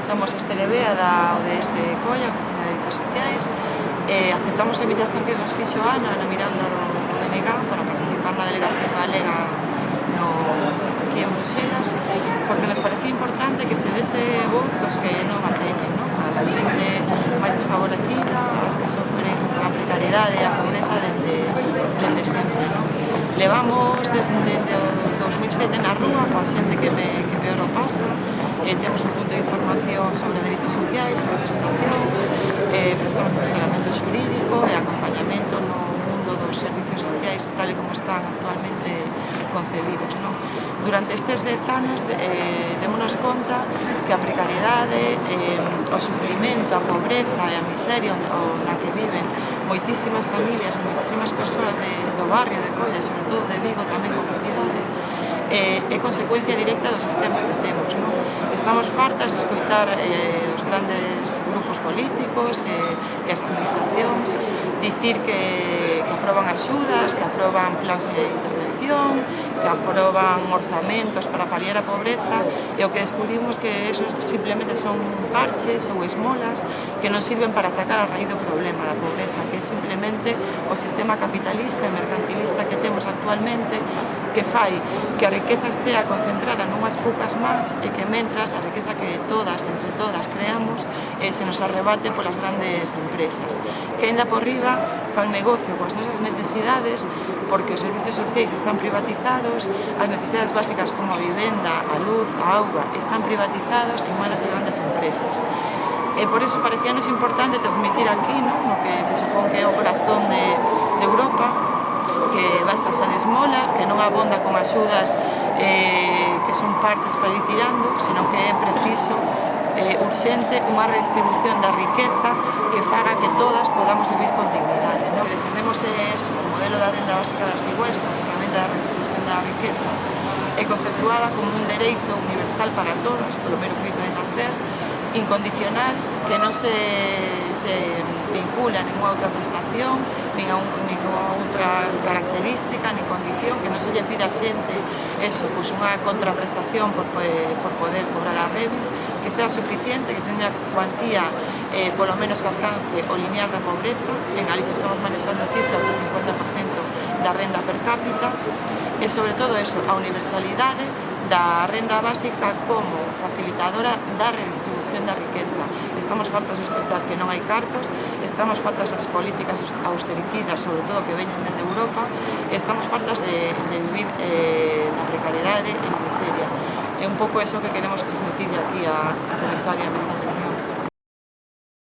Somos Esther e Bea da ODS Coia, Oficina de Delitos Sociais. Aceptamos a invitación que nos fixo Ana Miranda do BNG para participar na delegación galega aquí en Bruxelas, porque nos parecía importante que se dese voz aos que non a teñen, a xente máis desfavorecida, as que sofren a precariedade e a pobreza dende sempre. Levamos desde o 2007 na rúa coa xente que peor o pasa. Temos un punto de información sobre delitos sociais, sobre prestacións, prestamos asesoramento xurídico e acompañamento no mundo dos servicios sociais tal e como están actualmente concebidos. Durante estes 10 anos démonos conta que a precariedade, o sufrimento, a pobreza e a miseria na que viven moitísimas familias e moitísimas persoas do barrio de Coia, sobre todo de Vigo tamén como cidade, é consecuencia directa do sistema que temos. Estamos fartas de escoitar os grandes grupos políticos e as administracións dicir que aproban axudas, que aproban plans de intervención, que aproban orzamentos para paliar a pobreza, e o que descubrimos que esos simplemente son parches ou esmolas que non sirven para atacar a raíz do problema da pobreza, que é simplemente o sistema capitalista e mercantilista que temos actualmente, que fai que a riqueza estea concentrada nunhas poucas mans e que mentras a riqueza que entre todas creamos se nos arrebate polas grandes empresas, que aínda por riba fan negocio coas nosas necesidades, porque os servicios sociais están privatizados, as necesidades básicas como a vivenda, a luz, a auga están privatizados en manos de grandes empresas. E por iso parecíanos importante transmitir aquí, no que se supón que é o corazón de Europa, que basta xa de esmolas, que non abonda con axudas que son parches para ir tirando, senón que é preciso, urxente, unha redistribución da riqueza que faga que todas podamos vivir con dignidade. O que defendemos é o modelo da renda básica das iguais como ferramenta da redistribución da riqueza, é conceptuada como un dereito universal para todas, polo mero feito de nacer, incondicional, que non se vincula a ninguna outra prestación, nin a outra característica, nin condición, que non se lle pide a xente unha contraprestación por poder cobrar a revis, que sea suficiente, que teña cuantía polo menos que alcance o lineal da pobreza. En Galicia estamos manexando cifras do 50% da renda per cápita, e sobre todo a universalidade da renda básica como facilitadora da redistribución da riqueza. Estamos fartas de escoitar que non hai cartos, estamos fartas das políticas austericidas, sobre todo que veñen dende Europa, e estamos fartas de vivir na precariedade e na miseria. É un pouco eso que queremos transmitir aquí a comisaria nesta reunión.